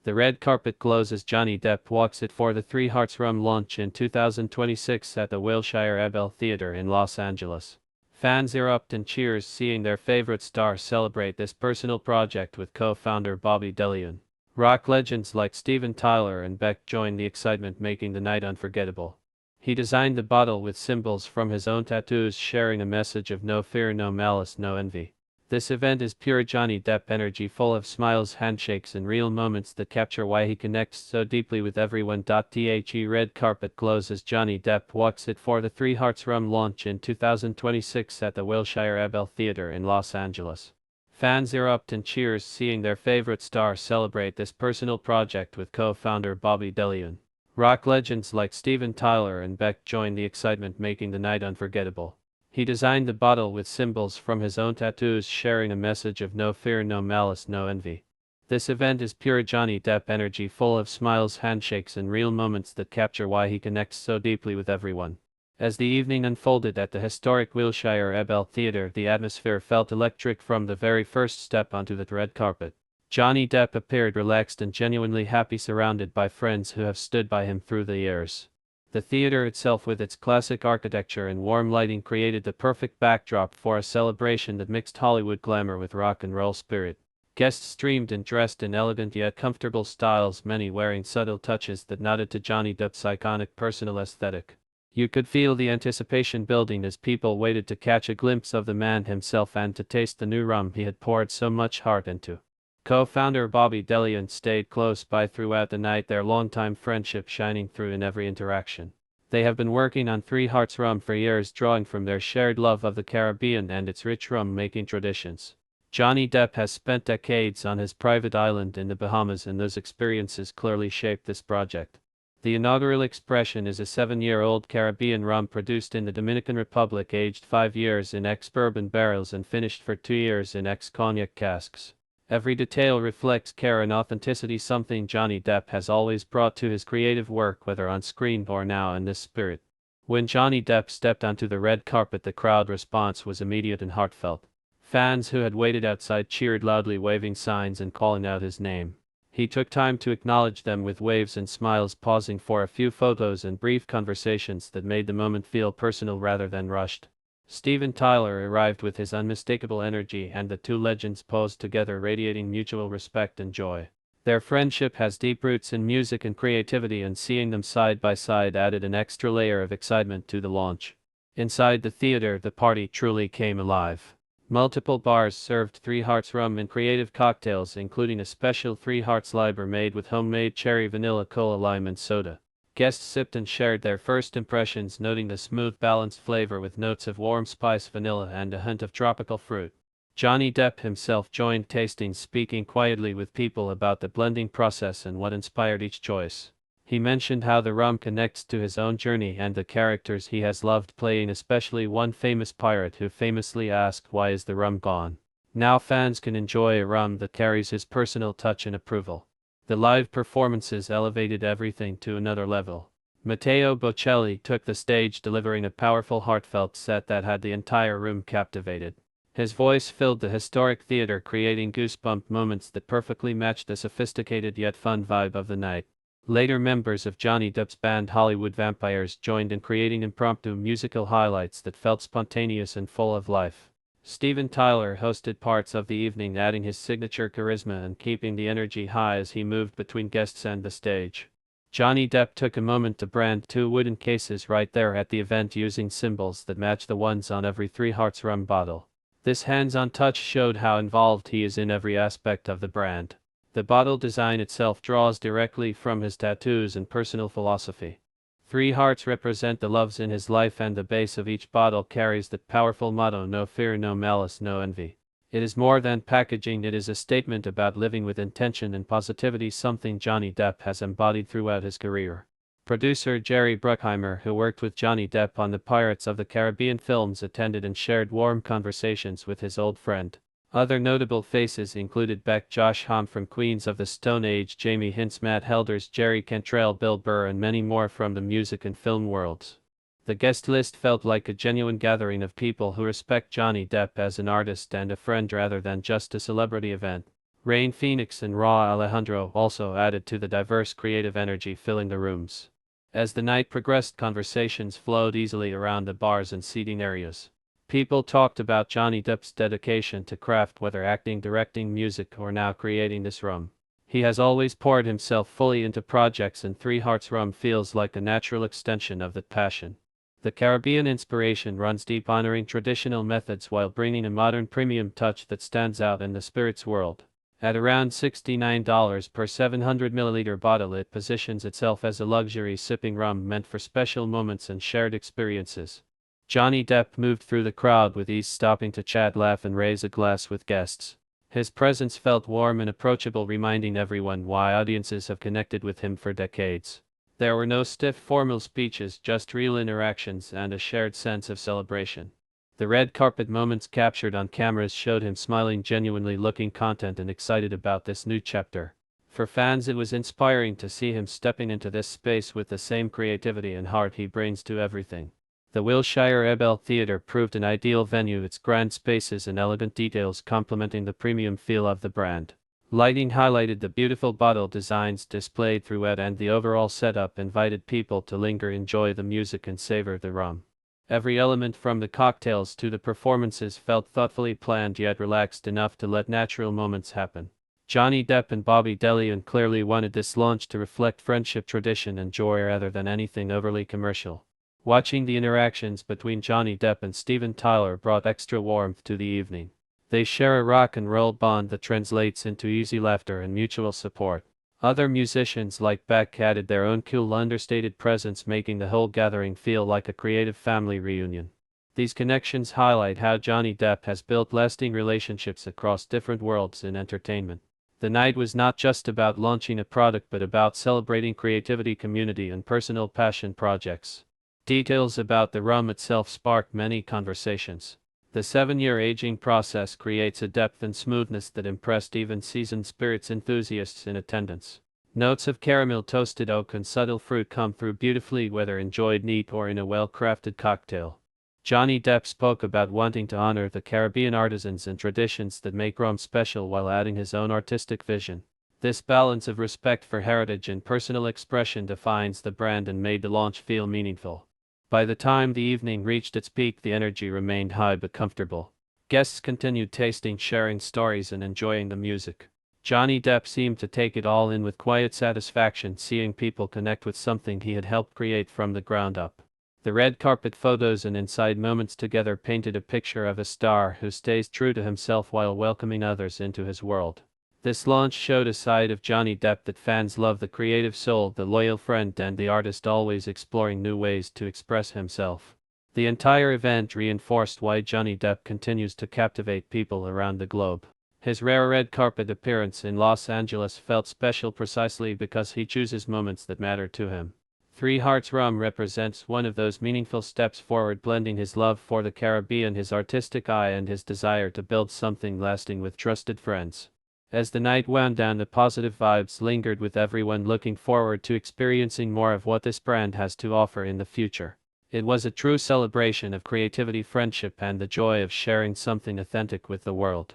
The red carpet glows as Johnny Depp walks it for the Three Hearts Rum launch in 2026 at the Wilshire Abel Theatre in Los Angeles. Fans erupt in cheers seeing their favorite star celebrate this personal project with co-founder Bobby DeLeon. Rock legends like Steven Tyler and Beck join the excitement, making the night unforgettable. He designed the bottle with symbols from his own tattoos, sharing a message of no fear, no malice, no envy. This event is pure Johnny Depp energy, full of smiles, handshakes, and real moments that capture why he connects so deeply with everyone. The red carpet glows as Johnny Depp walks it for the Three Hearts Rum launch in 2026 at the Wilshire Abel Theatre in Los Angeles. Fans erupt in cheers seeing their favorite star celebrate this personal project with co-founder Bobby DeLeon. Rock legends like Steven Tyler and Beck join the excitement, making the night unforgettable. He designed the bottle with symbols from his own tattoos, sharing a message of no fear, no malice, no envy. This event is pure Johnny Depp energy, full of smiles, handshakes, and real moments that capture why he connects so deeply with everyone. As the evening unfolded at the historic Wilshire Abel Theatre, the atmosphere felt electric from the very first step onto the red carpet. Johnny Depp appeared relaxed and genuinely happy, surrounded by friends who have stood by him through the years. The theater itself, with its classic architecture and warm lighting, created the perfect backdrop for a celebration that mixed Hollywood glamour with rock and roll spirit. Guests streamed and dressed in elegant yet comfortable styles, many wearing subtle touches that nodded to Johnny Depp's iconic personal aesthetic. You could feel the anticipation building as people waited to catch a glimpse of the man himself and to taste the new rum he had poured so much heart into. Co-founder Bobby DeLeon stayed close by throughout the night, their longtime friendship shining through in every interaction. They have been working on Three Hearts Rum for years, drawing from their shared love of the Caribbean and its rich rum-making traditions. Johnny Depp has spent decades on his private island in the Bahamas, and those experiences clearly shaped this project. The inaugural expression is a 7-year-old Caribbean rum produced in the Dominican Republic, aged 5 years in ex-bourbon barrels and finished for 2 years in ex-cognac casks. Every detail reflects care and authenticity, something Johnny Depp has always brought to his creative work, whether on screen or now in this spirit. When Johnny Depp stepped onto the red carpet, the crowd response was immediate and heartfelt. Fans who had waited outside cheered loudly, waving signs and calling out his name. He took time to acknowledge them with waves and smiles, pausing for a few photos and brief conversations that made the moment feel personal rather than rushed. Steven Tyler arrived with his unmistakable energy, and the two legends posed together, radiating mutual respect and joy. Their friendship has deep roots in music and creativity, and seeing them side by side added an extra layer of excitement to the launch. Inside the theater, the party truly came alive. Multiple bars served Three Hearts Rum and creative cocktails, including a special Three Hearts Liber made with homemade cherry, vanilla, cola, lime, and soda. Guests sipped and shared their first impressions, noting the smooth, balanced flavor with notes of warm spice, vanilla, and a hint of tropical fruit. Johnny Depp himself joined tastings, speaking quietly with people about the blending process and what inspired each choice. He mentioned how the rum connects to his own journey and the characters he has loved playing, especially one famous pirate who famously asked, "Why is the rum gone?" Now fans can enjoy a rum that carries his personal touch and approval. The live performances elevated everything to another level. Matteo Bocelli took the stage, delivering a powerful, heartfelt set that had the entire room captivated. His voice filled the historic theater, creating goosebump moments that perfectly matched the sophisticated yet fun vibe of the night. Later, members of Johnny Depp's band Hollywood Vampires joined in creating impromptu musical highlights that felt spontaneous and full of life. Steven Tyler hosted parts of the evening, adding his signature charisma and keeping the energy high as he moved between guests and the stage. Johnny Depp took a moment to brand 2 wooden cases right there at the event, using symbols that match the ones on every Three Hearts Rum bottle. This hands-on touch showed how involved he is in every aspect of the brand. The bottle design itself draws directly from his tattoos and personal philosophy. Three hearts represent the loves in his life, and the base of each bottle carries that powerful motto, "No fear, no malice, no envy." It is more than packaging, it is a statement about living with intention and positivity, something Johnny Depp has embodied throughout his career. Producer Jerry Bruckheimer, who worked with Johnny Depp on the Pirates of the Caribbean films, attended and shared warm conversations with his old friend. Other notable faces included Beck, Josh Homme from Queens of the Stone Age, Jamie Hintz, Matt Helders, Jerry Cantrell, Bill Burr, and many more from the music and film worlds. The guest list felt like a genuine gathering of people who respect Johnny Depp as an artist and a friend rather than just a celebrity event. Rain Phoenix and Raw Alejandro also added to the diverse creative energy filling the rooms. As the night progressed, conversations flowed easily around the bars and seating areas. People talked about Johnny Depp's dedication to craft, whether acting, directing, music, or now creating this rum. He has always poured himself fully into projects, and Three Hearts Rum feels like a natural extension of that passion. The Caribbean inspiration runs deep, honoring traditional methods while bringing a modern premium touch that stands out in the spirits world. At around $69 per 700 milliliter bottle, it positions itself as a luxury sipping rum meant for special moments and shared experiences. Johnny Depp moved through the crowd with ease, stopping to chat, laugh, and raise a glass with guests. His presence felt warm and approachable, reminding everyone why audiences have connected with him for decades. There were no stiff formal speeches, just real interactions and a shared sense of celebration. The red carpet moments captured on cameras showed him smiling, genuinely looking content and excited about this new chapter. For fans, it was inspiring to see him stepping into this space with the same creativity and heart he brings to everything. The Wilshire Ebel Theatre proved an ideal venue, its grand spaces and elegant details complementing the premium feel of the brand. Lighting highlighted the beautiful bottle designs displayed throughout, and the overall setup invited people to linger, enjoy the music, and savor the rum. Every element from the cocktails to the performances felt thoughtfully planned, yet relaxed enough to let natural moments happen. Johnny Depp and Bobby DeLeon clearly wanted this launch to reflect friendship, tradition, and joy rather than anything overly commercial. Watching the interactions between Johnny Depp and Steven Tyler brought extra warmth to the evening. They share a rock and roll bond that translates into easy laughter and mutual support. Other musicians like Beck added their own cool, understated presence, making the whole gathering feel like a creative family reunion. These connections highlight how Johnny Depp has built lasting relationships across different worlds in entertainment. The night was not just about launching a product, but about celebrating creativity, community, and personal passion projects. Details about the rum itself sparked many conversations. The 7-year aging process creates a depth and smoothness that impressed even seasoned spirits enthusiasts in attendance. Notes of caramel, toasted oak, and subtle fruit come through beautifully, whether enjoyed neat or in a well-crafted cocktail. Johnny Depp spoke about wanting to honor the Caribbean artisans and traditions that make rum special while adding his own artistic vision. This balance of respect for heritage and personal expression defines the brand and made the launch feel meaningful. By the time the evening reached its peak, the energy remained high but comfortable. Guests continued tasting, sharing stories, and enjoying the music. Johnny Depp seemed to take it all in with quiet satisfaction, seeing people connect with something he had helped create from the ground up. The red carpet photos and inside moments together painted a picture of a star who stays true to himself while welcoming others into his world. This launch showed a side of Johnny Depp that fans love: the creative soul, the loyal friend, and the artist always exploring new ways to express himself. The entire event reinforced why Johnny Depp continues to captivate people around the globe. His rare red carpet appearance in Los Angeles felt special precisely because he chooses moments that matter to him. Three Hearts Rum represents one of those meaningful steps forward, blending his love for the Caribbean, his artistic eye, and his desire to build something lasting with trusted friends. As the night wound down, the positive vibes lingered, with everyone looking forward to experiencing more of what this brand has to offer in the future. It was a true celebration of creativity, friendship, and the joy of sharing something authentic with the world.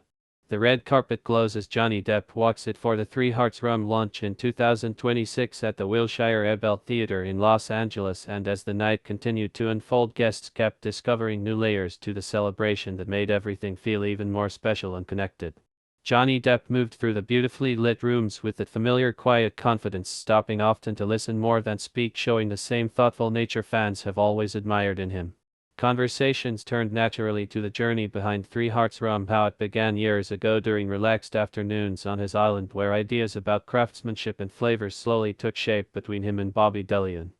The red carpet glows as Johnny Depp walks it for the Three Hearts Rum launch in 2026 at the Wilshire Ebel Theatre in Los Angeles, and as the night continued to unfold, guests kept discovering new layers to the celebration that made everything feel even more special and connected. Johnny Depp moved through the beautifully lit rooms with that familiar quiet confidence, stopping often to listen more than speak, showing the same thoughtful nature fans have always admired in him. Conversations turned naturally to the journey behind Three Hearts Rum, how it began years ago during relaxed afternoons on his island, where ideas about craftsmanship and flavors slowly took shape between him and Bobby DeLeon.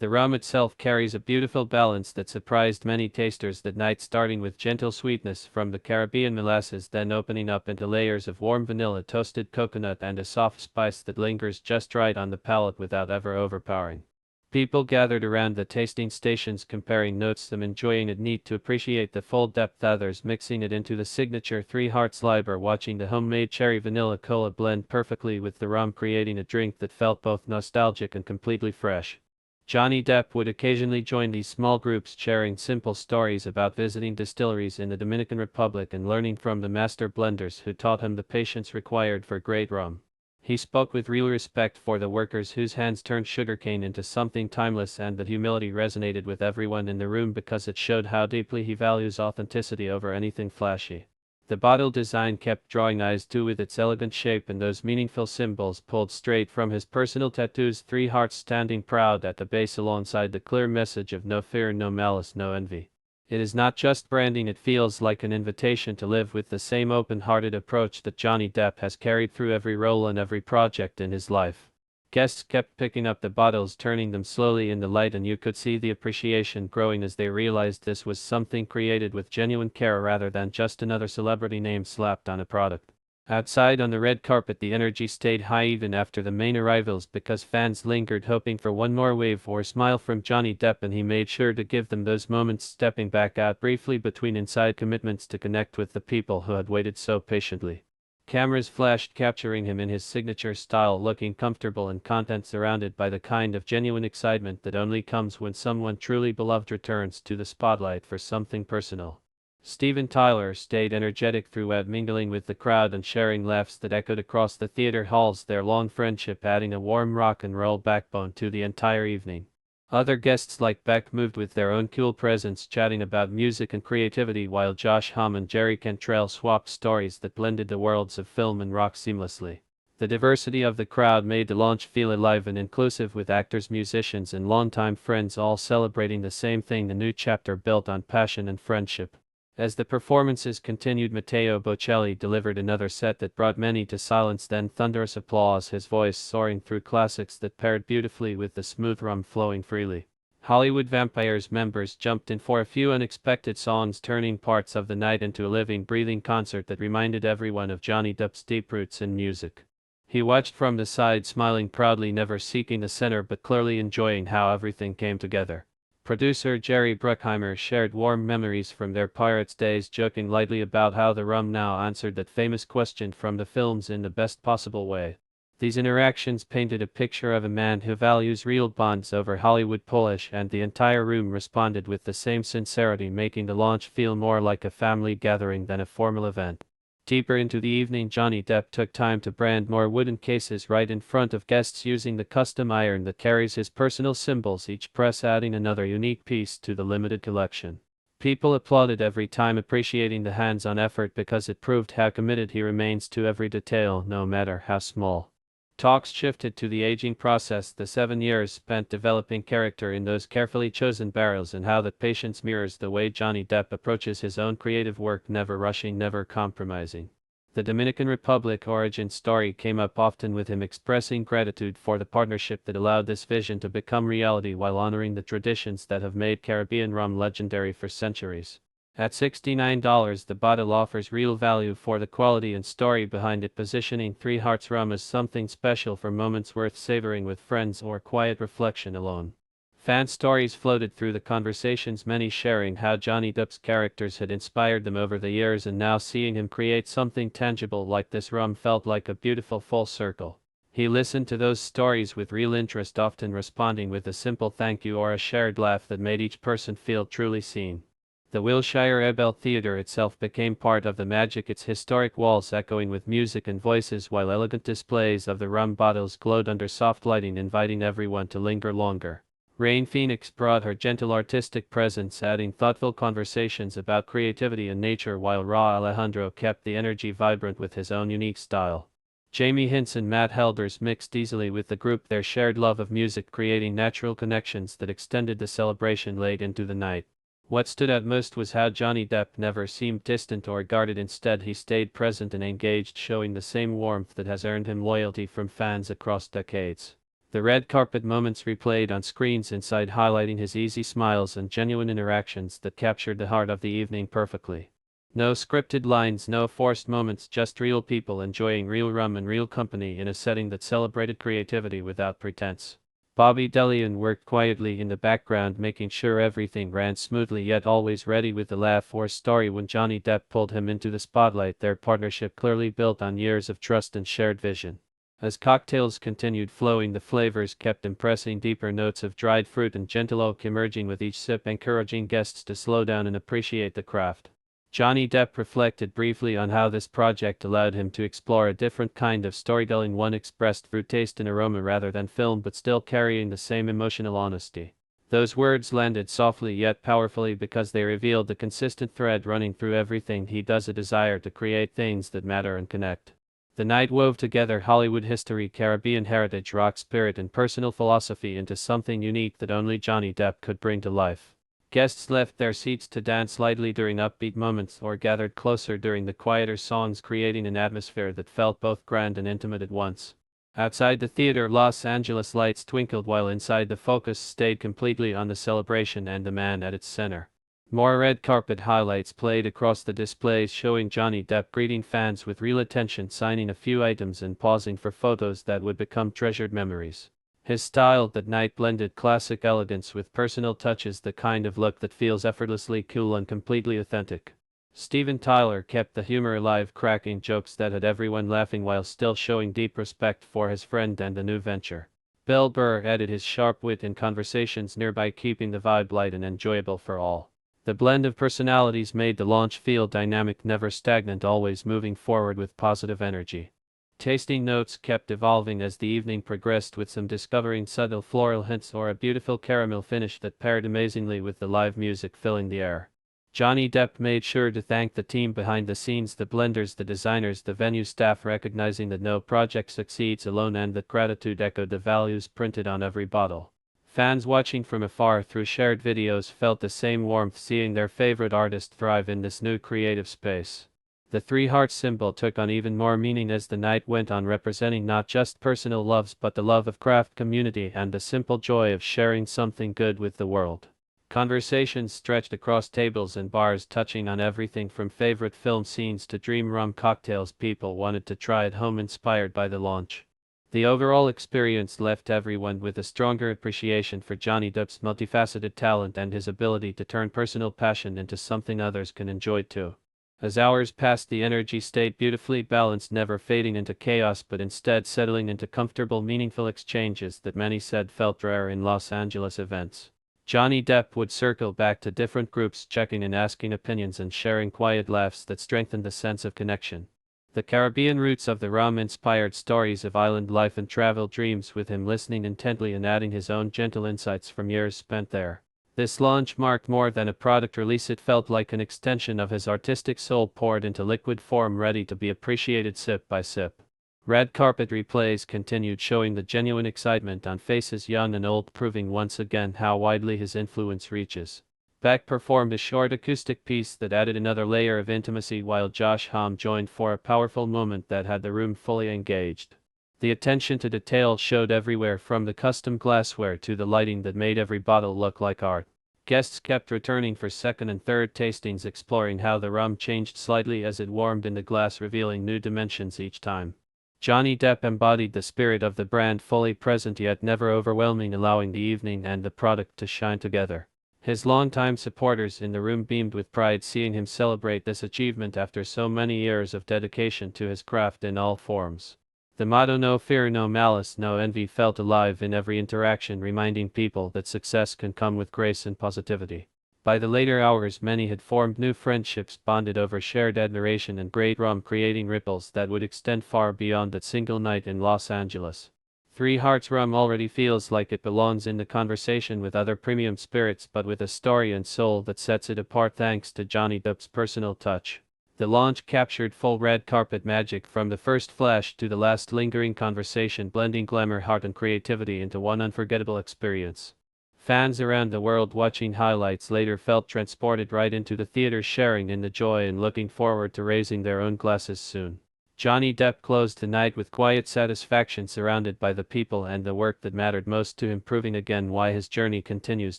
The rum itself carries a beautiful balance that surprised many tasters that night, starting with gentle sweetness from the Caribbean molasses, then opening up into layers of warm vanilla, toasted coconut, and a soft spice that lingers just right on the palate without ever overpowering. People gathered around the tasting stations, comparing notes, some enjoying it neat to appreciate the full depth, others mixing it into the signature Three Hearts Liber, watching the homemade cherry vanilla cola blend perfectly with the rum, creating a drink that felt both nostalgic and completely fresh. Johnny Depp would occasionally join these small groups, sharing simple stories about visiting distilleries in the Dominican Republic and learning from the master blenders who taught him the patience required for great rum. He spoke with real respect for the workers whose hands turned sugarcane into something timeless, and that humility resonated with everyone in the room because it showed how deeply he values authenticity over anything flashy. The bottle design kept drawing eyes too, with its elegant shape and those meaningful symbols pulled straight from his personal tattoos, three hearts standing proud at the base alongside the clear message of no fear, no malice, no envy. It is not just branding, it feels like an invitation to live with the same open-hearted approach that Johnny Depp has carried through every role and every project in his life. Guests kept picking up the bottles, turning them slowly in the light, and you could see the appreciation growing as they realized this was something created with genuine care rather than just another celebrity name slapped on a product. Outside on the red carpet, the energy stayed high even after the main arrivals because fans lingered, hoping for one more wave or smile from Johnny Depp, and he made sure to give them those moments, stepping back out briefly between inside commitments to connect with the people who had waited so patiently. Cameras flashed, capturing him in his signature style, looking comfortable and content, surrounded by the kind of genuine excitement that only comes when someone truly beloved returns to the spotlight for something personal. Steven Tyler stayed energetic throughout, mingling with the crowd and sharing laughs that echoed across the theater halls, their long friendship adding a warm rock and roll backbone to the entire evening. Other guests like Beck moved with their own cool presence, chatting about music and creativity, while Josh Homme and Jerry Cantrell swapped stories that blended the worlds of film and rock seamlessly. The diversity of the crowd made the launch feel alive and inclusive, with actors, musicians, and longtime friends all celebrating the same thing, a new chapter built on passion and friendship. As the performances continued, Matteo Bocelli delivered another set that brought many to silence, then thunderous applause, his voice soaring through classics that paired beautifully with the smooth rum flowing freely. Hollywood Vampires members jumped in for a few unexpected songs, turning parts of the night into a living, breathing concert that reminded everyone of Johnny Depp's deep roots in music. He watched from the side, smiling proudly, never seeking the center but clearly enjoying how everything came together. Producer Jerry Bruckheimer shared warm memories from their Pirates days, joking lightly about how the rum now answered that famous question from the films in the best possible way. These interactions painted a picture of a man who values real bonds over Hollywood polish, and the entire room responded with the same sincerity, making the launch feel more like a family gathering than a formal event. Deeper into the evening, Johnny Depp took time to brand more wooden cases right in front of guests using the custom iron that carries his personal symbols, each press adding another unique piece to the limited collection. People applauded every time, appreciating the hands-on effort because it proved how committed he remains to every detail, no matter how small. Talks shifted to the aging process, the 7 years spent developing character in those carefully chosen barrels, and how that patience mirrors the way Johnny Depp approaches his own creative work, never rushing, never compromising. The Dominican Republic origin story came up often, with him expressing gratitude for the partnership that allowed this vision to become reality while honoring the traditions that have made Caribbean rum legendary for centuries. At $69, the bottle offers real value for the quality and story behind it, positioning Three Hearts rum as something special for moments worth savoring with friends or quiet reflection alone. Fan stories floated through the conversations, many sharing how Johnny Depp's characters had inspired them over the years, and now seeing him create something tangible like this rum felt like a beautiful full circle. He listened to those stories with real interest, often responding with a simple thank you or a shared laugh that made each person feel truly seen. The Wilshire Ebel Theatre itself became part of the magic, its historic walls echoing with music and voices, while elegant displays of the rum bottles glowed under soft lighting, inviting everyone to linger longer. Rain Phoenix brought her gentle artistic presence, adding thoughtful conversations about creativity and nature, while Ra Alejandro kept the energy vibrant with his own unique style. Jamie Hince and Matt Helders mixed easily with the group, their shared love of music creating natural connections that extended the celebration late into the night. What stood out most was how Johnny Depp never seemed distant or guarded. Instead, he stayed present and engaged, showing the same warmth that has earned him loyalty from fans across decades. The red carpet moments replayed on screens inside, highlighting his easy smiles and genuine interactions that captured the heart of the evening perfectly. No scripted lines, no forced moments, just real people enjoying real rum and real company in a setting that celebrated creativity without pretense. Bobby Delian worked quietly in the background, making sure everything ran smoothly, yet always ready with a laugh or story when Johnny Depp pulled him into the spotlight, their partnership clearly built on years of trust and shared vision. As cocktails continued flowing, the flavors kept impressing, deeper notes of dried fruit and gentle oak emerging with each sip, encouraging guests to slow down and appreciate the craft. Johnny Depp reflected briefly on how this project allowed him to explore a different kind of storytelling, one expressed through taste and aroma rather than film, but still carrying the same emotional honesty. Those words landed softly yet powerfully because they revealed the consistent thread running through everything he does, a desire to create things that matter and connect. The night wove together Hollywood history, Caribbean heritage, rock spirit, and personal philosophy into something unique that only Johnny Depp could bring to life. Guests left their seats to dance lightly during upbeat moments or gathered closer during the quieter songs, creating an atmosphere that felt both grand and intimate at once. Outside the theater, Los Angeles lights twinkled, while inside the focus stayed completely on the celebration and the man at its center. More red carpet highlights played across the displays, showing Johnny Depp greeting fans with real attention, signing a few items and pausing for photos that would become treasured memories. His style that night blended classic elegance with personal touches, the kind of look that feels effortlessly cool and completely authentic. Steven Tyler kept the humor alive, cracking jokes that had everyone laughing while still showing deep respect for his friend and the new venture. Bill Burr added his sharp wit in conversations nearby, keeping the vibe light and enjoyable for all. The blend of personalities made the launch feel dynamic, never stagnant, always moving forward with positive energy. Tasting notes kept evolving as the evening progressed, with some discovering subtle floral hints or a beautiful caramel finish that paired amazingly with the live music filling the air. Johnny Depp made sure to thank the team behind the scenes, the blenders, the designers, the venue staff, recognizing that no project succeeds alone and that gratitude echoed the values printed on every bottle. Fans watching from afar through shared videos felt the same warmth, seeing their favorite artist thrive in this new creative space. The three hearts symbol took on even more meaning as the night went on, representing not just personal loves but the love of craft, community, and the simple joy of sharing something good with the world. Conversations stretched across tables and bars, touching on everything from favorite film scenes to dream rum cocktails people wanted to try at home, inspired by the launch. The overall experience left everyone with a stronger appreciation for Johnny Depp's multifaceted talent and his ability to turn personal passion into something others can enjoy too. As hours passed, the energy stayed beautifully balanced, never fading into chaos but instead settling into comfortable, meaningful exchanges that many said felt rare in Los Angeles events. Johnny Depp would circle back to different groups, checking in, asking opinions, and sharing quiet laughs that strengthened the sense of connection. The Caribbean roots of the rum inspired stories of island life and travel dreams, with him listening intently and adding his own gentle insights from years spent there. This launch marked more than a product release, it felt like an extension of his artistic soul poured into liquid form, ready to be appreciated sip by sip. Red carpet replays continued, showing the genuine excitement on faces young and old, proving once again how widely his influence reaches. Beck performed a short acoustic piece that added another layer of intimacy, while Josh Homme joined for a powerful moment that had the room fully engaged. The attention to detail showed everywhere, from the custom glassware to the lighting that made every bottle look like art. Guests kept returning for second and third tastings, exploring how the rum changed slightly as it warmed in the glass, revealing new dimensions each time. Johnny Depp embodied the spirit of the brand, fully present yet never overwhelming, allowing the evening and the product to shine together. His longtime supporters in the room beamed with pride, seeing him celebrate this achievement after so many years of dedication to his craft in all forms. The motto "No fear, no malice, no envy" felt alive in every interaction, reminding people that success can come with grace and positivity. By the later hours, many had formed new friendships, bonded over shared admiration and great rum, creating ripples that would extend far beyond that single night in Los Angeles. Three Hearts rum already feels like it belongs in the conversation with other premium spirits, but with a story and soul that sets it apart thanks to Johnny Depp's personal touch. The launch captured full red carpet magic, from the first flash to the last lingering conversation, blending glamour, heart, and creativity into one unforgettable experience. Fans around the world watching highlights later felt transported right into the theater, sharing in the joy and looking forward to raising their own glasses soon. Johnny Depp closed the night with quiet satisfaction, surrounded by the people and the work that mattered most to him, proving again why his journey continues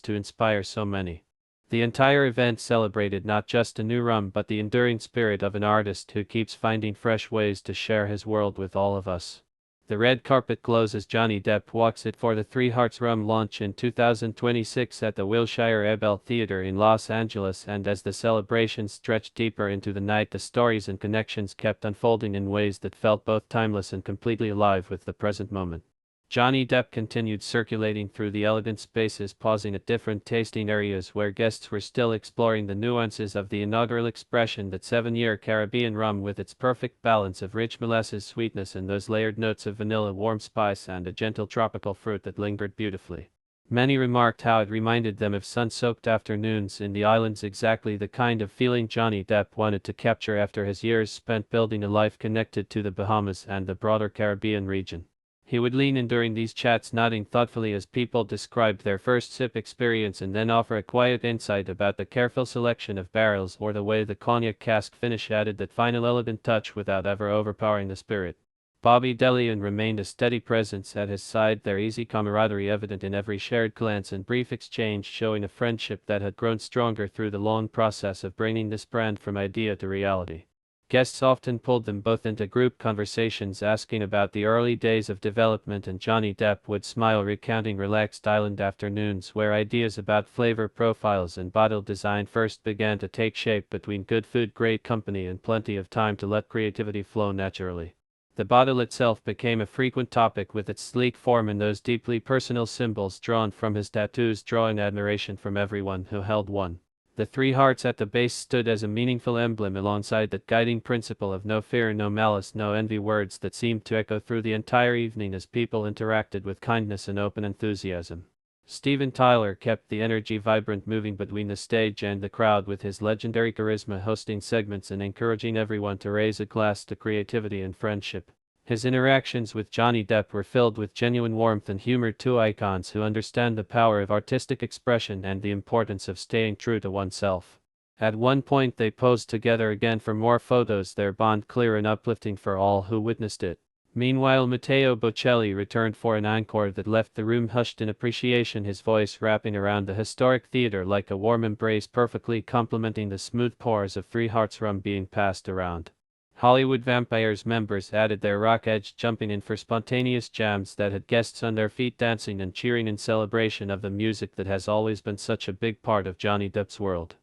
to inspire so many. The entire event celebrated not just a new rum but the enduring spirit of an artist who keeps finding fresh ways to share his world with all of us. The red carpet glows as Johnny Depp walks it for the Three Hearts Rum launch in 2026 at the Wilshire Ebell Theatre in Los Angeles, and as the celebrations stretched deeper into the night, the stories and connections kept unfolding in ways that felt both timeless and completely alive with the present moment. Johnny Depp continued circulating through the elegant spaces, pausing at different tasting areas where guests were still exploring the nuances of the inaugural expression, that 7-year Caribbean rum with its perfect balance of rich molasses sweetness and those layered notes of vanilla, warm spice, and a gentle tropical fruit that lingered beautifully. Many remarked how it reminded them of sun-soaked afternoons in the islands, exactly the kind of feeling Johnny Depp wanted to capture after his years spent building a life connected to the Bahamas and the broader Caribbean region. He would lean in during these chats, nodding thoughtfully as people described their first sip experience, and then offer a quiet insight about the careful selection of barrels or the way the cognac cask finish added that final elegant touch without ever overpowering the spirit. Bobby DeLeon remained a steady presence at his side, their easy camaraderie evident in every shared glance and brief exchange, showing a friendship that had grown stronger through the long process of bringing this brand from idea to reality. Guests often pulled them both into group conversations, asking about the early days of development, and Johnny Depp would smile, recounting relaxed island afternoons where ideas about flavor profiles and bottle design first began to take shape between good food, great company, and plenty of time to let creativity flow naturally. The bottle itself became a frequent topic, with its sleek form and those deeply personal symbols drawn from his tattoos drawing admiration from everyone who held one. The three hearts at the base stood as a meaningful emblem alongside that guiding principle of no fear, no malice, no envy, words that seemed to echo through the entire evening as people interacted with kindness and open enthusiasm. Steven Tyler kept the energy vibrant, moving between the stage and the crowd with his legendary charisma, hosting segments and encouraging everyone to raise a glass to creativity and friendship. His interactions with Johnny Depp were filled with genuine warmth and humor, two icons who understand the power of artistic expression and the importance of staying true to oneself. At one point they posed together again for more photos, their bond clear and uplifting for all who witnessed it. Meanwhile, Matteo Bocelli returned for an encore that left the room hushed in appreciation, his voice wrapping around the historic theater like a warm embrace, perfectly complementing the smooth pours of Three Hearts rum being passed around. Hollywood Vampires members added their rock edge, jumping in for spontaneous jams that had guests on their feet dancing and cheering in celebration of the music that has always been such a big part of Johnny Depp's world.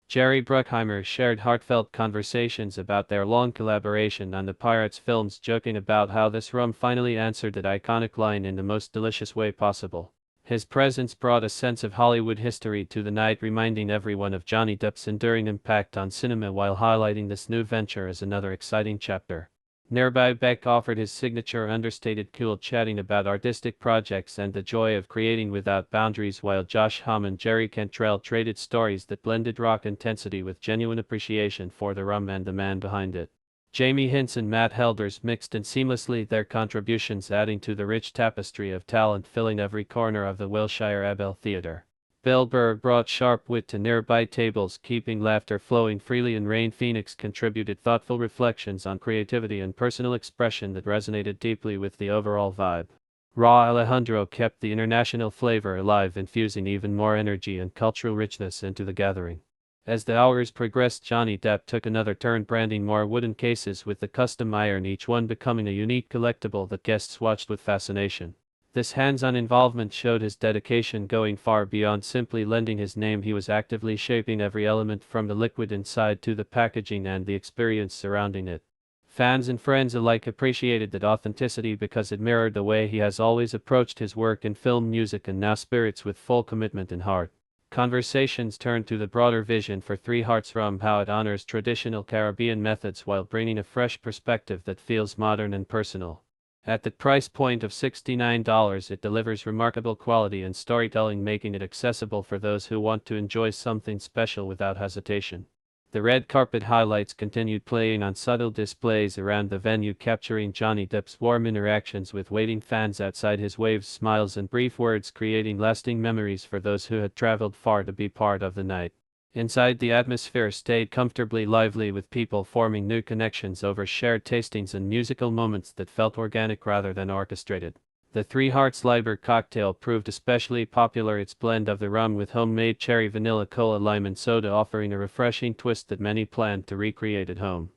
Jerry Bruckheimer shared heartfelt conversations about their long collaboration on the Pirates films, joking about how this rum finally answered that iconic line in the most delicious way possible. His presence brought a sense of Hollywood history to the night, reminding everyone of Johnny Depp's enduring impact on cinema while highlighting this new venture as another exciting chapter. Nearby, Beck offered his signature understated cool, chatting about artistic projects and the joy of creating without boundaries, while Josh Homme and Jerry Cantrell traded stories that blended rock intensity with genuine appreciation for the rum and the man behind it. Jamie Hince and Matt Helders mixed in seamlessly, their contributions adding to the rich tapestry of talent filling every corner of the Wilshire Ebell Theatre. Bill Burr brought sharp wit to nearby tables, keeping laughter flowing freely, and Rain Phoenix contributed thoughtful reflections on creativity and personal expression that resonated deeply with the overall vibe. Raw Alejandro kept the international flavor alive, infusing even more energy and cultural richness into the gathering. As the hours progressed, Johnny Depp took another turn, branding more wooden cases with the custom iron, each one becoming a unique collectible that guests watched with fascination. This hands-on involvement showed his dedication, going far beyond simply lending his name. He was actively shaping every element, from the liquid inside to the packaging and the experience surrounding it. Fans and friends alike appreciated that authenticity because it mirrored the way he has always approached his work in film, music, and now spirits, with full commitment and heart. Conversations turned to the broader vision for Three Hearts Rum, how it honors traditional Caribbean methods while bringing a fresh perspective that feels modern and personal. At the price point of $69, it delivers remarkable quality and storytelling, making it accessible for those who want to enjoy something special without hesitation. The red carpet highlights continued playing on subtle displays around the venue, capturing Johnny Depp's warm interactions with waiting fans outside, his waves, smiles, and brief words creating lasting memories for those who had traveled far to be part of the night. Inside, the atmosphere stayed comfortably lively, with people forming new connections over shared tastings and musical moments that felt organic rather than orchestrated. The Three Hearts Liber cocktail proved especially popular, its blend of the rum with homemade cherry, vanilla, cola, lime, and soda offering a refreshing twist that many planned to recreate at home.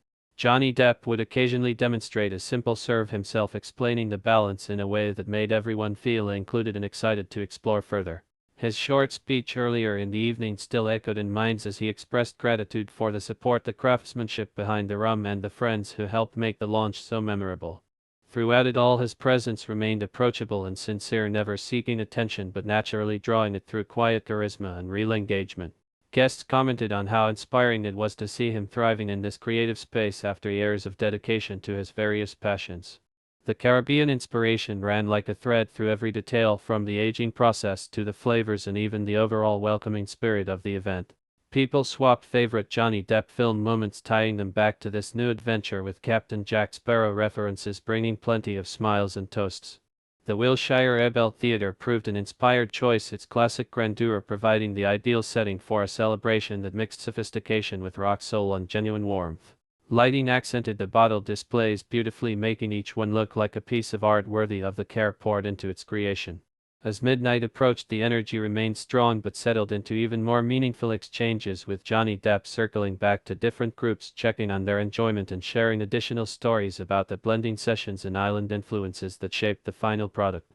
Johnny Depp would occasionally demonstrate a simple serve himself, explaining the balance in a way that made everyone feel included and excited to explore further. His short speech earlier in the evening still echoed in minds as he expressed gratitude for the support, the craftsmanship behind the rum, and the friends who helped make the launch so memorable. Throughout it all, his presence remained approachable and sincere, never seeking attention but naturally drawing it through quiet charisma and real engagement. Guests commented on how inspiring it was to see him thriving in this creative space after years of dedication to his various passions. The Caribbean inspiration ran like a thread through every detail, from the aging process to the flavors and even the overall welcoming spirit of the event. People swapped favorite Johnny Depp film moments, tying them back to this new adventure, with Captain Jack Sparrow references bringing plenty of smiles and toasts. The Wilshire Ebel Theatre proved an inspired choice, its classic grandeur providing the ideal setting for a celebration that mixed sophistication with rock soul and genuine warmth. Lighting accented the bottle displays beautifully, making each one look like a piece of art worthy of the care poured into its creation. As midnight approached, the energy remained strong but settled into even more meaningful exchanges, with Johnny Depp circling back to different groups, checking on their enjoyment and sharing additional stories about the blending sessions and island influences that shaped the final product.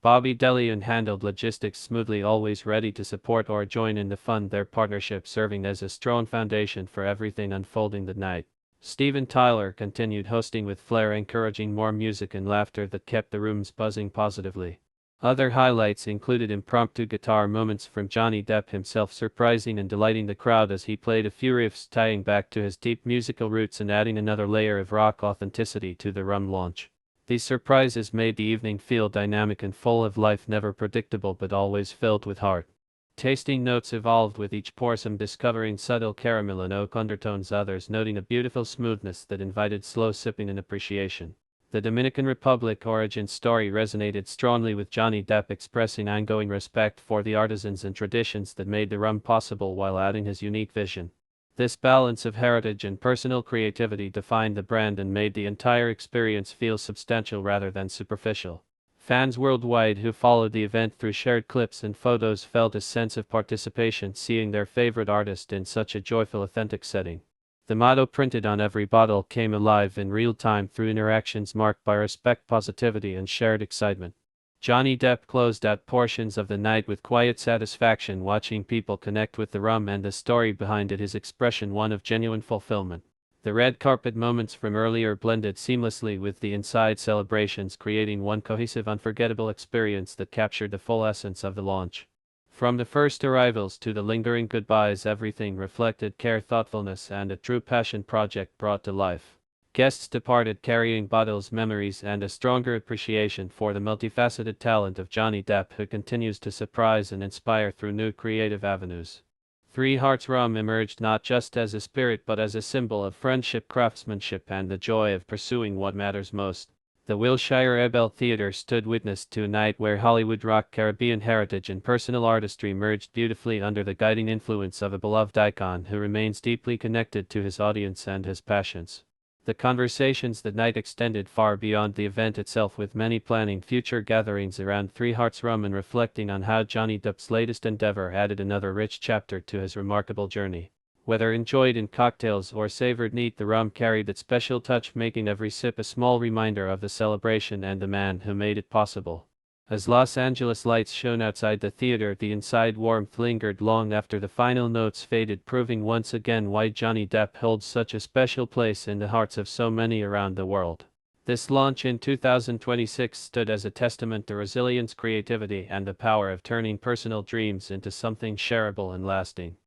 Bobby DeLeon handled logistics smoothly, always ready to support or join in the fun, their partnership serving as a strong foundation for everything unfolding that night. Steven Tyler continued hosting with flair, encouraging more music and laughter that kept the rooms buzzing positively. Other highlights included impromptu guitar moments from Johnny Depp himself, surprising and delighting the crowd as he played a few riffs tying back to his deep musical roots and adding another layer of rock authenticity to the rum launch. These surprises made the evening feel dynamic and full of life, never predictable but always filled with heart. Tasting notes evolved with each pour, some discovering subtle caramel and oak undertones, others noting a beautiful smoothness that invited slow sipping and appreciation. The Dominican Republic origin story resonated strongly with Johnny Depp, expressing ongoing respect for the artisans and traditions that made the rum possible while adding his unique vision. This balance of heritage and personal creativity defined the brand and made the entire experience feel substantial rather than superficial. Fans worldwide who followed the event through shared clips and photos felt a sense of participation, seeing their favorite artist in such a joyful, authentic setting. The motto printed on every bottle came alive in real time through interactions marked by respect, positivity, and shared excitement. Johnny Depp closed out portions of the night with quiet satisfaction, watching people connect with the rum and the story behind it, his expression one of genuine fulfillment. The red carpet moments from earlier blended seamlessly with the inside celebrations, creating one cohesive, unforgettable experience that captured the full essence of the launch. From the first arrivals to the lingering goodbyes, everything reflected care, thoughtfulness, and a true passion project brought to life. Guests departed carrying bottles, memories, and a stronger appreciation for the multifaceted talent of Johnny Depp, who continues to surprise and inspire through new creative avenues. Three Hearts Rum emerged not just as a spirit but as a symbol of friendship, craftsmanship, and the joy of pursuing what matters most. The Wilshire Ebel Theatre stood witness to a night where Hollywood rock, Caribbean heritage, and personal artistry merged beautifully under the guiding influence of a beloved icon who remains deeply connected to his audience and his passions. The conversations that night extended far beyond the event itself, with many planning future gatherings around Three Hearts Rum and reflecting on how Johnny Depp's latest endeavor added another rich chapter to his remarkable journey. Whether enjoyed in cocktails or savored neat, the rum carried that special touch, making every sip a small reminder of the celebration and the man who made it possible. As Los Angeles lights shone outside the theater, the inside warmth lingered long after the final notes faded, proving once again why Johnny Depp holds such a special place in the hearts of so many around the world. This launch in 2026 stood as a testament to resilience, creativity, and the power of turning personal dreams into something shareable and lasting.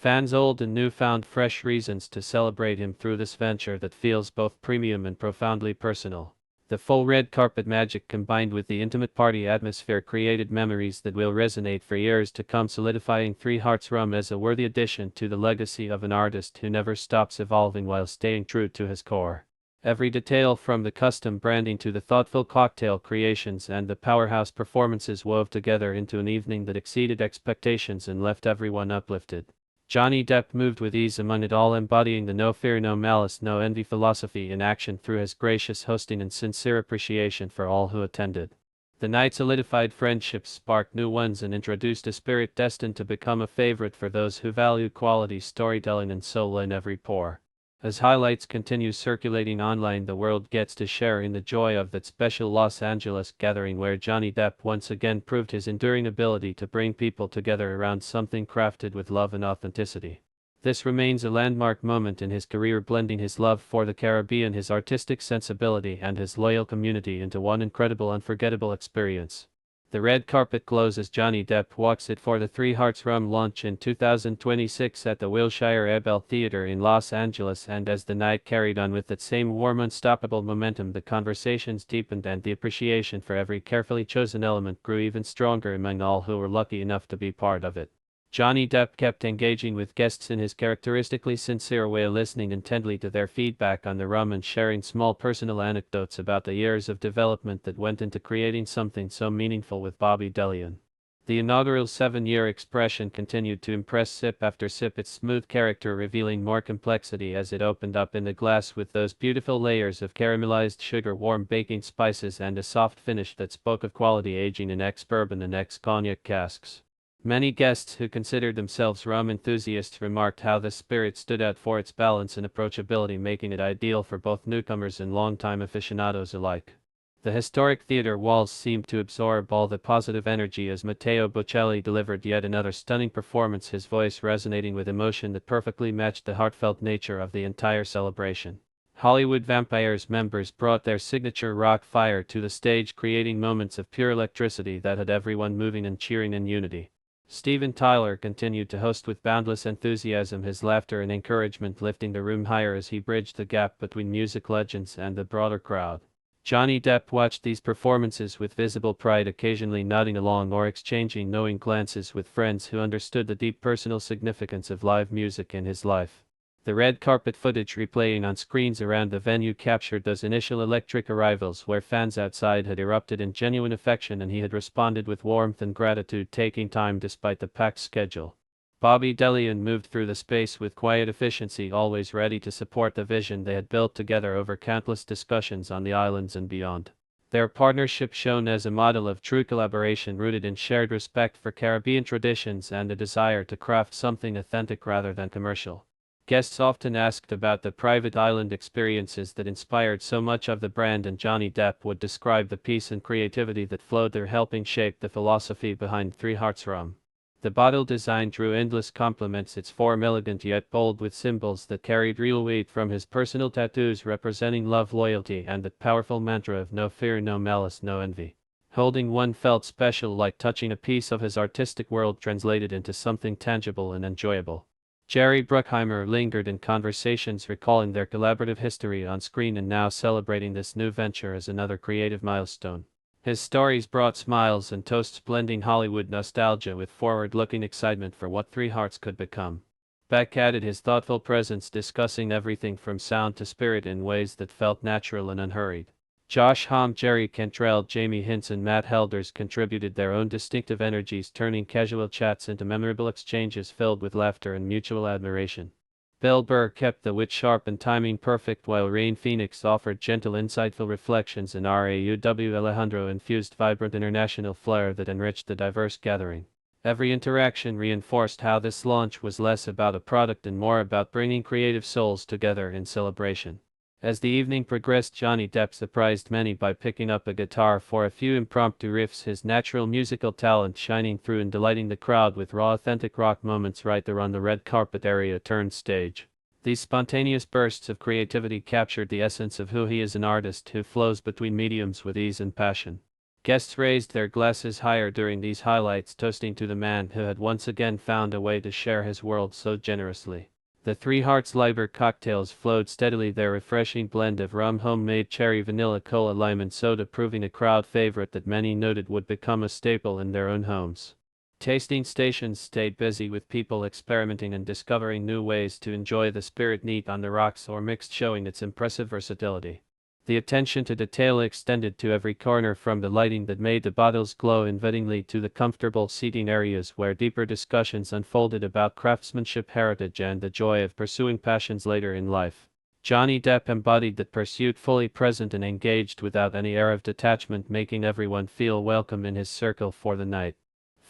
Fans old and new found fresh reasons to celebrate him through this venture that feels both premium and profoundly personal. The full red carpet magic combined with the intimate party atmosphere created memories that will resonate for years to come, solidifying Three Hearts Rum as a worthy addition to the legacy of an artist who never stops evolving while staying true to his core. Every detail, from the custom branding to the thoughtful cocktail creations and the powerhouse performances, wove together into an evening that exceeded expectations and left everyone uplifted. Johnny Depp moved with ease among it all, embodying the no fear, no malice, no envy philosophy in action through his gracious hosting and sincere appreciation for all who attended. The night solidified friendships, sparked new ones, and introduced a spirit destined to become a favorite for those who value quality storytelling and soul in every pour. As highlights continue circulating online, the world gets to share in the joy of that special Los Angeles gathering where Johnny Depp once again proved his enduring ability to bring people together around something crafted with love and authenticity. This remains a landmark moment in his career, blending his love for the Caribbean, his artistic sensibility, and his loyal community into one incredible, unforgettable experience. The red carpet glows as Johnny Depp walks it for the Three Hearts Rum launch in 2026 at the Wilshire Ebell Theatre in Los Angeles, and as the night carried on with that same warm, unstoppable momentum, the conversations deepened and the appreciation for every carefully chosen element grew even stronger among all who were lucky enough to be part of it. Johnny Depp kept engaging with guests in his characteristically sincere way, listening intently to their feedback on the rum and sharing small personal anecdotes about the years of development that went into creating something so meaningful with Bobby Delian. The inaugural 7-year expression continued to impress sip after sip, its smooth character revealing more complexity as it opened up in the glass with those beautiful layers of caramelized sugar, warm baking spices, and a soft finish that spoke of quality aging in ex-bourbon and ex-cognac casks. Many guests who considered themselves rum enthusiasts remarked how the spirit stood out for its balance and approachability, making it ideal for both newcomers and longtime aficionados alike. The historic theater walls seemed to absorb all the positive energy as Matteo Bocelli delivered yet another stunning performance, his voice resonating with emotion that perfectly matched the heartfelt nature of the entire celebration. Hollywood Vampires members brought their signature rock fire to the stage, creating moments of pure electricity that had everyone moving and cheering in unity. Steven Tyler continued to host with boundless enthusiasm, his laughter and encouragement lifting the room higher as he bridged the gap between music legends and the broader crowd. Johnny Depp watched these performances with visible pride, occasionally nodding along or exchanging knowing glances with friends who understood the deep personal significance of live music in his life. The red carpet footage replaying on screens around the venue captured those initial electric arrivals where fans outside had erupted in genuine affection and he had responded with warmth and gratitude, taking time despite the packed schedule. Bobby Delian moved through the space with quiet efficiency, always ready to support the vision they had built together over countless discussions on the islands and beyond. Their partnership shone as a model of true collaboration rooted in shared respect for Caribbean traditions and a desire to craft something authentic rather than commercial. Guests often asked about the private island experiences that inspired so much of the brand, and Johnny Depp would describe the peace and creativity that flowed there, helping shape the philosophy behind Three Hearts Rum. The bottle design drew endless compliments, its form elegant yet bold with symbols that carried real weight, from his personal tattoos representing love, loyalty, and the powerful mantra of no fear, no malice, no envy. Holding one felt special, like touching a piece of his artistic world translated into something tangible and enjoyable. Jerry Bruckheimer lingered in conversations, recalling their collaborative history on screen and now celebrating this new venture as another creative milestone. His stories brought smiles and toasts, blending Hollywood nostalgia with forward-looking excitement for what Three Hearts could become. Beck added his thoughtful presence, discussing everything from sound to spirit in ways that felt natural and unhurried. Josh Homme, Jerry Cantrell, Jamie Hintz, and Matt Helders contributed their own distinctive energies, turning casual chats into memorable exchanges filled with laughter and mutual admiration. Bill Burr kept the wit sharp and timing perfect, while Rain Phoenix offered gentle, insightful reflections, and Rauw Alejandro infused vibrant international flair that enriched the diverse gathering. Every interaction reinforced how this launch was less about a product and more about bringing creative souls together in celebration. As the evening progressed, Johnny Depp surprised many by picking up a guitar for a few impromptu riffs, his natural musical talent shining through and delighting the crowd with raw, authentic rock moments right there on the red carpet area turned stage. These spontaneous bursts of creativity captured the essence of who he is, an artist who flows between mediums with ease and passion. Guests raised their glasses higher during these highlights, toasting to the man who had once again found a way to share his world so generously. The Three Hearts Liber cocktails flowed steadily, their refreshing blend of rum, homemade cherry, vanilla, cola, lime, and soda proving a crowd favorite that many noted would become a staple in their own homes. Tasting stations stayed busy with people experimenting and discovering new ways to enjoy the spirit, neat on the rocks or mixed, showing its impressive versatility. The attention to detail extended to every corner, from the lighting that made the bottles glow invitingly to the comfortable seating areas where deeper discussions unfolded about craftsmanship, heritage, and the joy of pursuing passions later in life. Johnny Depp embodied that pursuit, fully present and engaged without any air of detachment, making everyone feel welcome in his circle for the night.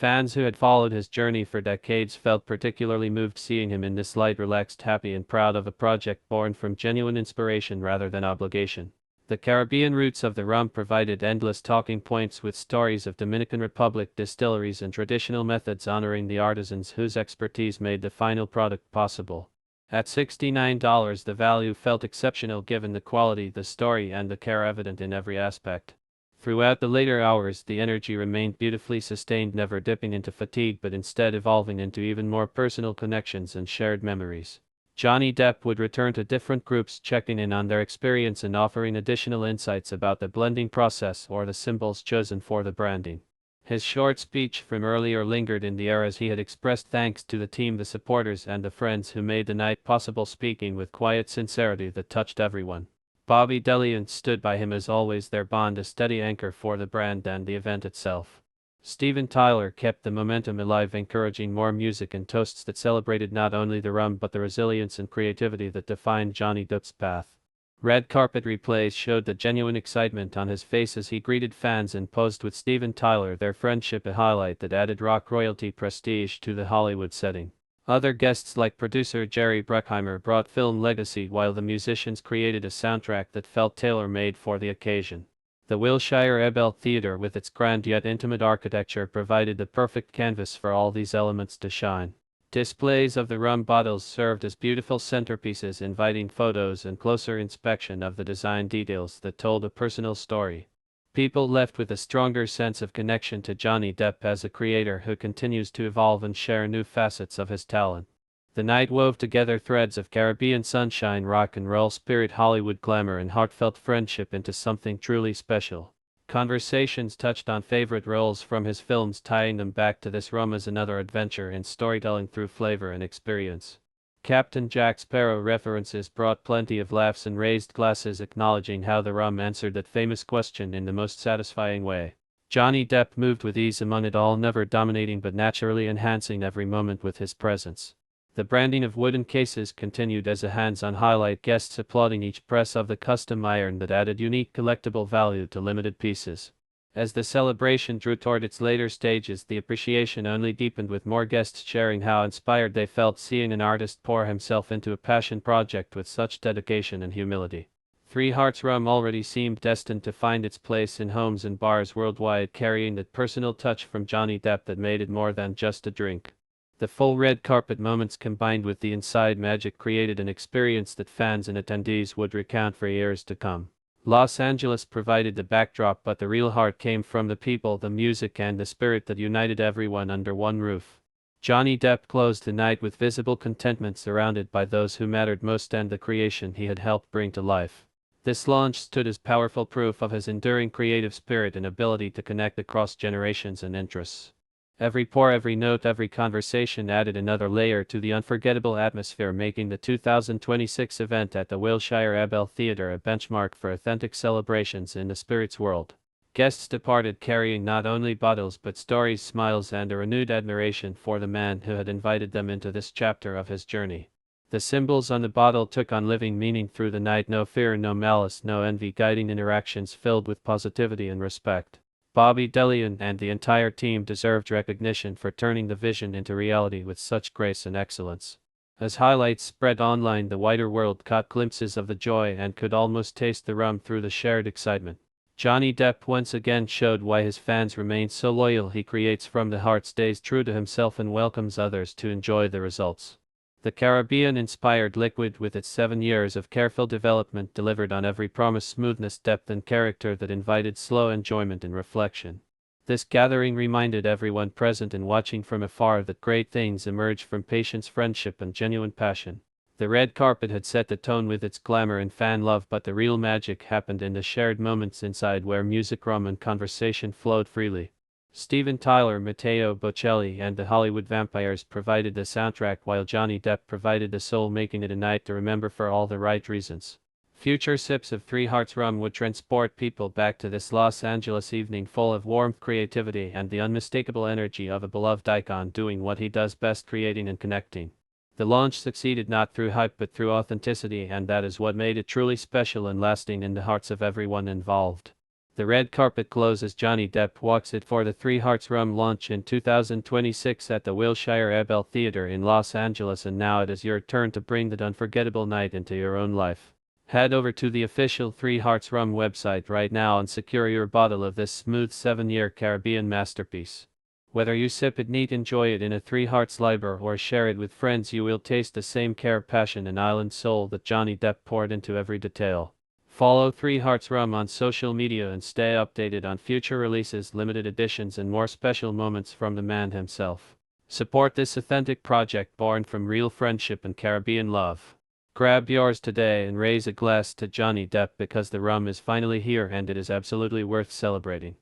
Fans who had followed his journey for decades felt particularly moved seeing him in this light, relaxed, happy, and proud of a project born from genuine inspiration rather than obligation. The Caribbean roots of the rum provided endless talking points with stories of Dominican Republic distilleries and traditional methods honoring the artisans whose expertise made the final product possible. At $69, the value felt exceptional given the quality, the story, and the care evident in every aspect. Throughout the later hours, the energy remained beautifully sustained, never dipping into fatigue but instead evolving into even more personal connections and shared memories. Johnny Depp would return to different groups, checking in on their experience and offering additional insights about the blending process or the symbols chosen for the branding. His short speech from earlier lingered in the air as he had expressed thanks to the team, the supporters, and the friends who made the night possible, speaking with quiet sincerity that touched everyone. Bobby Delian stood by him as always, their bond a steady anchor for the brand and the event itself. Steven Tyler kept the momentum alive, encouraging more music and toasts that celebrated not only the rum but the resilience and creativity that defined Johnny Depp's path. Red carpet replays showed the genuine excitement on his face as he greeted fans and posed with Steven Tyler, their friendship a highlight that added rock royalty prestige to the Hollywood setting. Other guests like producer Jerry Bruckheimer brought film legacy, while the musicians created a soundtrack that felt tailor-made for the occasion. The Wilshire Ebel Theatre, with its grand yet intimate architecture, provided the perfect canvas for all these elements to shine. Displays of the rum bottles served as beautiful centerpieces, inviting photos and closer inspection of the design details that told a personal story. People left with a stronger sense of connection to Johnny Depp as a creator who continues to evolve and share new facets of his talent. The night wove together threads of Caribbean sunshine, rock and roll spirit, Hollywood glamour, and heartfelt friendship into something truly special. Conversations touched on favorite roles from his films, tying them back to this rum as another adventure in storytelling through flavor and experience. Captain Jack Sparrow references brought plenty of laughs and raised glasses, acknowledging how the rum answered that famous question in the most satisfying way. Johnny Depp moved with ease among it all, never dominating but naturally enhancing every moment with his presence. The branding of wooden cases continued as a hands-on highlight, guests applauding each press of the custom iron that added unique collectible value to limited pieces. As the celebration drew toward its later stages, the appreciation only deepened, with more guests sharing how inspired they felt seeing an artist pour himself into a passion project with such dedication and humility. Three Hearts rum already seemed destined to find its place in homes and bars worldwide, carrying that personal touch from Johnny Depp that made it more than just a drink. The full red carpet moments combined with the inside magic created an experience that fans and attendees would recount for years to come. Los Angeles provided the backdrop, but the real heart came from the people, the music, and the spirit that united everyone under one roof. Johnny Depp closed the night with visible contentment, surrounded by those who mattered most and the creation he had helped bring to life. This launch stood as powerful proof of his enduring creative spirit and ability to connect across generations and interests. Every pour, every note, every conversation added another layer to the unforgettable atmosphere, making the 2026 event at the Wilshire Ebel Theatre a benchmark for authentic celebrations in the spirits world. Guests departed carrying not only bottles but stories, smiles, and a renewed admiration for the man who had invited them into this chapter of his journey. The symbols on the bottle took on living meaning through the night: no fear, no malice, no envy, guiding interactions filled with positivity and respect. Bobby Delian and the entire team deserved recognition for turning the vision into reality with such grace and excellence. As highlights spread online, the wider world caught glimpses of the joy and could almost taste the rum through the shared excitement. Johnny Depp once again showed why his fans remain so loyal. He creates from the heart, stays true to himself, and welcomes others to enjoy the results. The Caribbean-inspired liquid, with its 7 years of careful development, delivered on every promise: smoothness, depth, and character that invited slow enjoyment and reflection. This gathering reminded everyone present and watching from afar that great things emerge from patience, friendship, and genuine passion. The red carpet had set the tone with its glamour and fan love, but the real magic happened in the shared moments inside, where music, rum, and conversation flowed freely. Steven Tyler, Matteo Bocelli, and the Hollywood Vampires provided the soundtrack, while Johnny Depp provided the soul, making it a night to remember for all the right reasons. Future sips of Three Hearts rum would transport people back to this Los Angeles evening, full of warmth, creativity, and the unmistakable energy of a beloved icon doing what he does best: creating and connecting. The launch succeeded not through hype but through authenticity, and that is what made it truly special and lasting in the hearts of everyone involved. The red carpet glows as Johnny Depp walks it for the Three Hearts Rum launch in 2026 at the Wilshire Ebel Theatre in Los Angeles, and now it is your turn to bring that unforgettable night into your own life. Head over to the official Three Hearts Rum website right now and secure your bottle of this smooth 7-year Caribbean masterpiece. Whether you sip it neat, enjoy it in a Three Hearts Liber, or share it with friends, you will taste the same care, passion and island soul that Johnny Depp poured into every detail. Follow Three Hearts Rum on social media and stay updated on future releases, limited editions and more special moments from the man himself. Support this authentic project born from real friendship and Caribbean love. Grab yours today and raise a glass to Johnny Depp, because the rum is finally here and it is absolutely worth celebrating.